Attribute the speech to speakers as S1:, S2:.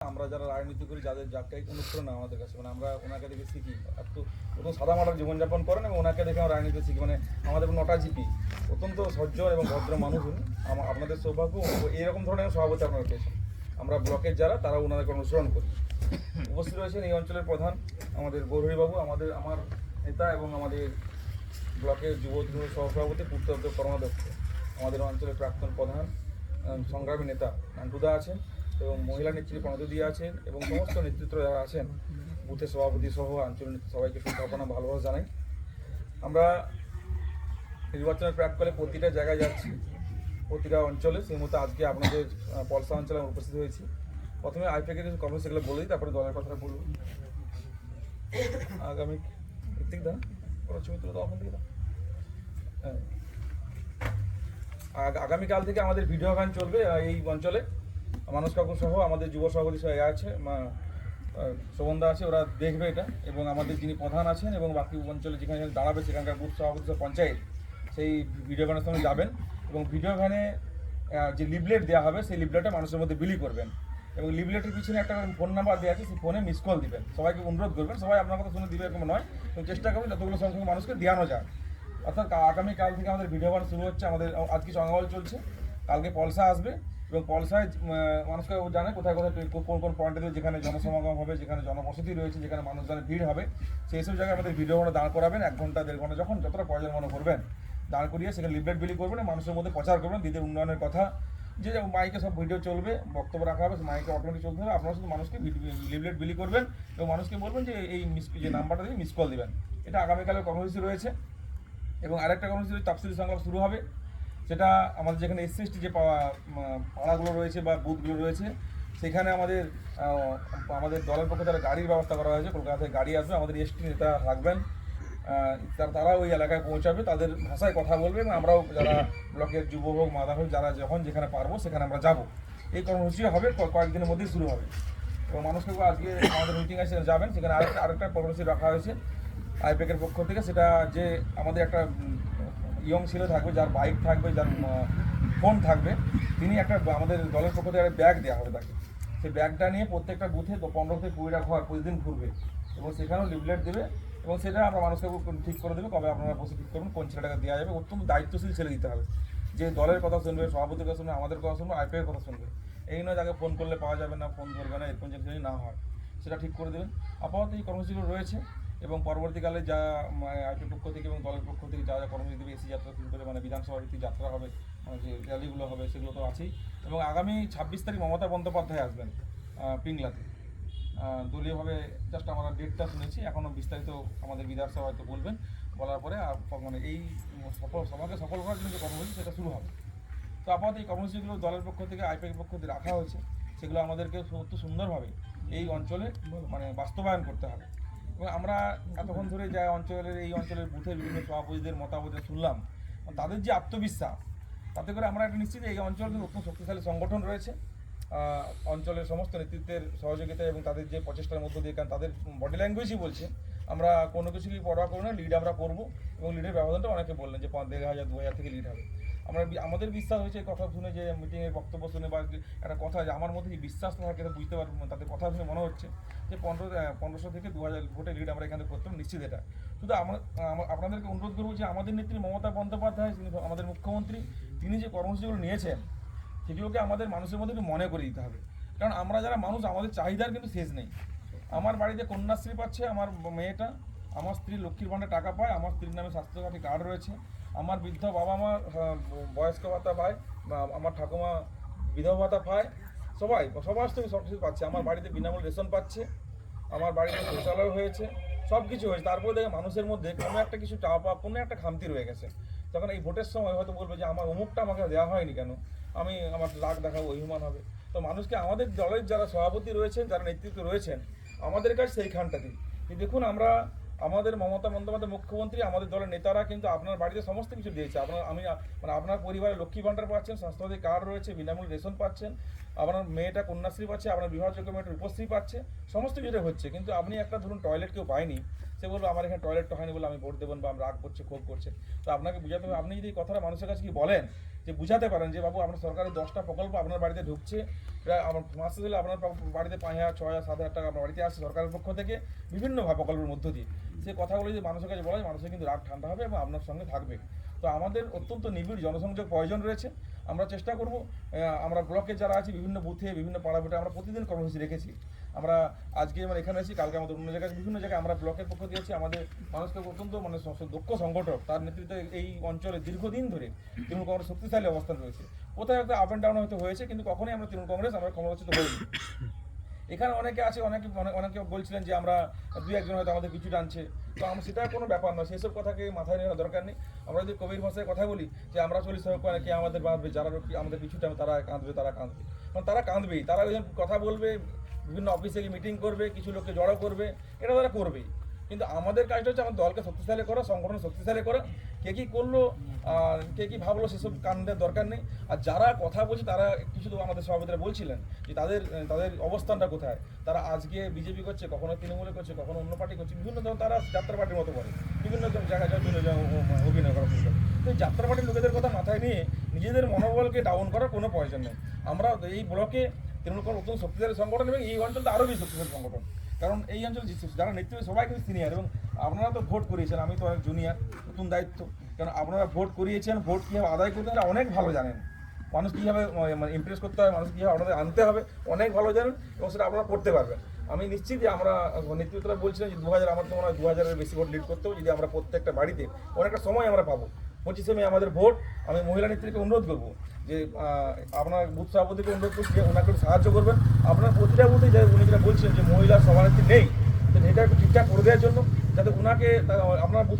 S1: আমরা যারা রাজনীতি করি যাদের যাকে অনুপ্রেরণা না আমাদের কাছে মানে আমরা ওনাকে দেখে শিখি এত প্রথম সাদামাটা জীবনযাপন করেন এবং ওনাকে দেখে আমরা রাজনীতি শিখি মানে আমাদের নটা জিপি অত্যন্ত সজ্জন এবং ভদ্র মানুষ উনি আপনাদের সৌভাগ্য এইরকম ধরনের সভাপতি আপনারা পেয়েছেন আমরা ব্লকের যারা তারা ওনাদেরকে অনুসরণ করি উপস্থিত রয়েছেন এই অঞ্চলের প্রধান আমাদের গৌরহরিবাবু আমার নেতা এবং আমাদের ব্লকের যুব সহসভাপতি পূর্ত কর্মাধ্যক্ষ আমাদের অঞ্চলের প্রাক্তন প্রধান সংগ্রামী নেতা নান্টুদা আছেন এবং মহিলা নেত্রী প্রণতি আছেন এবং সমস্ত নেতৃত্ব যারা আছেন বুথের সভাপতি সহ আঞ্চলিক সবাইকে শুভকামনা ভালোবাসা জানাই। আমরা নির্বাচনের প্রাককালে প্রতিটা জায়গায় যাচ্ছি প্রতিটা অঞ্চলে সেই মতো আজকে আপনাদের পলসা অঞ্চলে আমরা উপস্থিত হয়েছি। প্রথমে আইপিএকের কিছু কর্মসূচি সেগুলো বলেই তারপরে দলের কথাটা বলব। আগামী ঠিক দাও ছবি তুলে দাও থেকে দাও। হ্যাঁ আগামীকাল থেকে আমাদের ভিডিও গান চলবে এই অঞ্চলে মানুষ কাকু সহ আমাদের যুব সভাপতি আছে শোভনদা আছে ওরা দেখবে এটা এবং আমাদের যিনি প্রধান আছেন এবং বাকি অঞ্চলে যেখানে দাঁড়াবে সেখানকার বুথ সভাপতি পঞ্চায়েত সেই ভিডিও গানের সঙ্গে যাবেন এবং ভিডিও গানে যে লিফলেট দেওয়া হবে সেই লিফলেটটা মানুষের মধ্যে বিলি করবেন এবং লিফলেটের পিছনে একটা ফোন নাম্বার দেওয়া আছে সেই ফোনে মিস কল দিবেন। সবাইকে অনুরোধ করবেন সবাই আপনার কথা শুনে দিবে এরকম নয় তো চেষ্টা করবেন যতগুলো সংখ্যক মানুষকে দেওয়ানো যায়। অর্থাৎ আগামীকাল থেকে আমাদের ভিডিও গান শুরু হচ্ছে আমাদের আজকে চঙ্গাবল চলছে কালকে পলসা আসবে এবং পলসায় মানুষকে জানে কোথায় কোথায় কোন কোন পয়েন্টে যেখানে জনসমাগম হবে যেখানে জনবসতি রয়েছে যেখানে মানুষজনের ভিড় হবে সেই সব জায়গায় আমাদের ভিডিও গান দাঁড় করাবেন 1 ঘন্টা 1.5 ঘন্টা যখন যতটা প্রয়োজন মনে করবেন দাঁড় করিয়ে সেখানে লিফলেট বিলি করবেন মানুষের মধ্যে প্রচার করবেন দিদির উন্নয়নের কথা যে মাইকে সব ভিডিও চলবে বক্তব্য রাখা হবে মাইকে অটোমেটিক চলতে হবে আপনারা শুধু মানুষকে লিফলেট বিলি করবেন এবং মানুষকে বলবেন যে এই যে নাম্বারটা দিয়ে মিস কল দেবেন। এটা আগামীকালের কর্মসূচি রয়েছে এবং আরেকটা কর্মসূচি তাফসিলি সংলাপ শুরু হবে সেটা আমাদের যেখানে এসসি যে পাড়াগুলো রয়েছে বা বুথগুলো রয়েছে সেখানে আমাদের দলের পক্ষে তারা গাড়ির ব্যবস্থা করা হয়েছে কলকাতা থেকে গাড়ি আসবে আমাদের এসটি নেতা থাকবেন তারা ওই এলাকায় পৌঁছাবে তাদের ভাষায় কথা বলবে এবং আমরাও যারা ব্লকের যুব হোক মাদা হোক যারা যখন যেখানে পারবো সেখানে আমরা যাব। এই কর্মসূচি হবে কয়েকদিনের মধ্যেই শুরু হবে এবং মানুষকে আজকে আমাদের মিটিং আছে যাবেন সেখানে আরেকটা কর্মসূচি রাখা হয়েছে আইপ্যাকের পক্ষ থেকে সেটা যে আমাদের একটা ইয়ং ছেলে থাকবে যার বাইক থাকবে যার ফোন থাকবে তিনি একটা আমাদের দলের পক্ষ থেকে একটা ব্যাগ দেওয়া হবে তাকে সেই ব্যাগটা নিয়ে প্রত্যেকটা বুথে 15 থেকে 20টা ঘর প্রতিদিন ঘুরবে এবং সেখানেও লিফলেট দেবে এবং সেটা আমরা মানুষকে ঠিক করে দেবে কবে আপনারা বসে ঠিক করবেন কোন ছেলেটাকে দেওয়া যাবে অত্যন্ত দায়িত্বশীল ছেলে দিতে হবে যে দলের কথা শুনবে সভাপতির কথা শুনবে আমাদের কথা শুনবে আইপিএর কথা শুনবে এই নয় যাকে ফোন করলে পাওয়া যাবে না ফোন ধরবে না এরকম যদি না হয় সেটা ঠিক করে দেবেন। আপাতত এই কর্মসূচিগুলো রয়েছে এবং পরবর্তীকালে যা আইপির পক্ষ থেকে এবং দলের পক্ষ থেকে যা যা কর্মসূচি দেবে এসি যাত্রা শুরু করে মানে বিধানসভা ভিত্তিক যাত্রা হবে মানে যে র্যালিগুলো হবে সেগুলো তো আছেই এবং আগামী 26 তারিখ মমতা বন্দ্যোপাধ্যায় আসবেন পিংলাতে দলীয়ভাবে জাস্ট আমরা ডেটটা শুনেছি এখনও বিস্তারিত আমাদের বিধানসভা হয়তো বলবেন বলার পরে মানে এই সভাকে সফল করার জন্য যে কর্মসূচি সেটা শুরু হবে। তো আপাতত এই কর্মসূচিগুলো দলের পক্ষ থেকে আইপিএর পক্ষ থেকে রাখা হয়েছে সেগুলো আমাদেরকে অত্যন্ত সুন্দরভাবে এই অঞ্চলে মানে বাস্তবায়ন করতে হবে এবং আমরা এতক্ষণ ধরে যা এই অঞ্চলের বুথের বিভিন্ন সভাপতিদের মতামত শুনলাম তাদের যে আত্মবিশ্বাস তাতে করে আমরা একটা নিশ্চিত এই অঞ্চলে অত্যন্ত শক্তিশালী সংগঠন রয়েছে অঞ্চলের সমস্ত নেতৃত্বের সহযোগিতা এবং তাদের যে প্রচেষ্টার মধ্য দিয়ে কারণ তাদের বডি ল্যাঙ্গুয়েজই বলছে আমরা কোনো কিছুই পরোয়া করবো না লিড আমরা করবো এবং লিডের ব্যবধানটা অনেকে বললেন যে 1500 2000 থেকে লিড হবে। আমাদের বিশ্বাস হয়েছে কথা শুনে যে মিটিংয়ের বক্তব্য শুনে বা একটা কথা যে আমার মধ্যে যে বিশ্বাস থাকে বুঝতে পারবো তাদের কথা শুনে মনে হচ্ছে যে 1500 থেকে 2000 ভোটে লিড আমরা এখানে করতাম নিশ্চিত এটা। শুধু আপনাদেরকে অনুরোধ করবো যে আমাদের নেত্রী মমতা বন্দ্যোপাধ্যায় আমাদের মুখ্যমন্ত্রী তিনি যে কর্মসূচিগুলো নিয়েছেন সেগুলোকে আমাদের মানুষের মধ্যে একটু মনে করে দিতে হবে কারণ আমরা যারা মানুষ আমাদের চাহিদার কিন্তু শেষ নেই। আমার বাড়িতে কন্যাশ্রী পাচ্ছে আমার মেয়েটা আমার স্ত্রী লক্ষ্মীর ভাণ্ডারে টাকা পায় আমার স্ত্রীর নামে স্বাস্থ্যসাথী কার্ড রয়েছে আমার বৃদ্ধ বাবা মা বয়স্ক ভাতা পায় আমার ঠাকুমা বিধবা ভাতা পায় সবাই সবার থেকে সব কিছু পাচ্ছে আমার বাড়িতে বিনামূল্যে রেশন পাচ্ছে আমার বাড়িতে শৌচালয় হয়েছে সব কিছু হয়েছে তারপরে দেখে মানুষের মধ্যে কোনো একটা কিছু চাওয়া পাওয়া কোনো একটা খামতি রয়ে গেছে তখন এই ভোটের সময় হয়তো বলবে যে আমার অমুকটা আমাকে দেওয়া হয়নি কেন আমি আমার লাখ দেখাবো অভিমান হবে। তো মানুষকে আমাদের দলের যারা সভাপতি রয়েছেন যারা নেতৃত্ব রয়েছেন আমাদের কাছে সেইখানটাতেই দেখুন আমরা আমাদের মমতা বন্দ্যোপাধ্যায় মুখ্যমন্ত্রী আমাদের দলের নেতারা কিন্তু আপনার বাড়িতে সমস্ত কিছু দিয়েছে মানে আপনার পরিবারে লক্ষ্মী ভাণ্ডার পাচ্ছেন স্বাস্থ্যসাথী কার্ড রয়েছে বিনামূল্যে রেশন পাচ্ছেন আপনার মেয়েটা কন্যাশ্রী পাচ্ছে আপনার বিবাহযোগ্য মেয়েটা রূপশ্রী পাচ্ছে সমস্ত কিছুটা হচ্ছে কিন্তু আপনি একটা ধরুন টয়লেট কেউ পায়নি সে বলবে আমার এখানে টয়লেটটা হয়নি বলে আমি ভোট দেবেন বা আমি রাগ করছে ক্ষোভ করছে তো আপনাকে বুঝাতে হবে আপনি যদি এই কথাটা মানুষের কাছে কি বলেন যে যে বুঝাতে পারেন যে বাবু আপনার সরকারের 10টা প্রকল্প আপনার বাড়িতে ঢুকছে, প্রায় আমার মাসে হলে আপনার বাড়িতে 5,000 6,000 7,000 টাকা আপনার বাড়িতে আসছে সরকারের পক্ষ থেকে বিভিন্ন প্রকল্পের মধ্য দিয়ে। সে কথাগুলো যদি মানুষের কাছে বলা হয়, মানুষের কিন্তু রাগ ঠান্ডা হবে এবং আপনার সঙ্গে থাকবে। তো আমাদের অত্যন্ত নিবিড় জনসংযোগ প্রয়োজন রয়েছে। আমরা চেষ্টা করব, আমরা ব্লকে যারা আছি বিভিন্ন বুথে বিভিন্ন পাড়া বুথে আমরা প্রতিদিন কর্মসূচি রেখেছি। আমরা আজকে আমরা এখানে আছি, কালকে আমাদের অন্য জায়গায় বিভিন্ন জায়গায় আমরা ব্লকের পক্ষ দিয়েছি। আমাদের মানুষকে অত্যন্ত মানে দক্ষ সংগঠক, তার নেতৃত্বে এই অঞ্চলে দীর্ঘদিন ধরে তৃণমূল কংগ্রেস শক্তিশালী অবস্থান রয়েছে। কোথায় একটা আপ অ্যান্ড ডাউন হয়তো হয়েছে, কিন্তু কখনোই আমরা তৃণমূল কংগ্রেস আমরা ক্ষমতাচ্যুত হইনি। এখানে অনেকে আছে, অনেকে বলছিলেন যে আমরা 2-1 জন হয়তো আমাদের পিছু টানছে, তো আমরা সেটা কোনো ব্যাপার নয়, সেসব কথাকে মাথায় নেওয়ার দরকার নেই। আমরা যদি কবির ভাষায় কথা বলি যে আমরা চলি সব কে আমাদের বাঁধবে, যারা আমাদের পিছু টানবে তারা কাঁদবে, কারণ তারা কাঁদবেই, তারা ওই কথা বলবে, বিভিন্ন অফিসে গিয়ে মিটিং করবে, কিছু লোককে জড়ো করবে, এটা তারা করবেই। কিন্তু আমাদের কাজটা হচ্ছে আমাদের দলকে শক্তিশালী করা, সংগঠন শক্তিশালী করা। কে কী করলো, কে কী ভাবলো, সেসব কাণ্ডের দরকার নেই। আর যারা কথা বলছে তারা কিছু তো আমাদের সভাপতিরা বলছিলেন যে তাদের অবস্থানটা কোথায়। তারা আজকে বিজেপি করছে, কখনো তৃণমূলে করছে, কখনো অন্য পার্টি করছে, বিভিন্ন তারা যাত্রা পার্টির মতো করে বিভিন্ন জায়গায় অভিনয় করা শুরু করে। তো এই যাত্রা পার্টির লোকেদের কথা মাথায় নিয়ে নিজেদের মনোবলকে ডাউন করার কোনো প্রয়োজন নেই। আমরা এই ব্লকে তৃণমূল কংগ্রেস অত্যন্ত শক্তিশালী সংগঠন এবং এই অঞ্চলটা আরও বেশি শক্তিশালী সংগঠন, কারণ এই অঞ্চলে যারা নেতৃত্বে সবাই কিন্তু সিনিয়র, এবং আপনারা তো ভোট করিয়েছেন, আমি তো অনেক জুনিয়র, নতুন দায়িত্ব। কারণ আপনারা ভোট করিয়েছেন, ভোট কীভাবে আদায় করতে হয় অনেক ভালো জানেন, মানুষ কীভাবে মানে ইমপ্রেস করতে হয়, মানুষ কীভাবে আপনাদের আনতে হবে অনেক ভালো জানেন, এবং সেটা আপনারা করতে পারবেন। আমি নিশ্চিত যে আমরা নেতৃত্বরা বলছিলেন যে 2000, আমার তো মনে হয় 2000-এর বেশি ভোট লিড করতে হবে, যদি আমরা প্রত্যেকটা বাড়িতে অনেকটা সময় আমরা পাবো। 25শে মে আমাদের ভোট। আমি মহিলা নেত্রীকে অনুরোধ করবো যে আপনার বুথ সভাপতিকে অনুরোধ করছি যে ওনাকে সাহায্য করবেন। আপনার প্রতিটা বুথে যে উনি যেটা বলছেন যে মহিলা সভানেত্রী নেই, তো এটা একটু ঠিকঠাক করে দেওয়ার জন্য, যাতে ওনাকে আপনার বুথে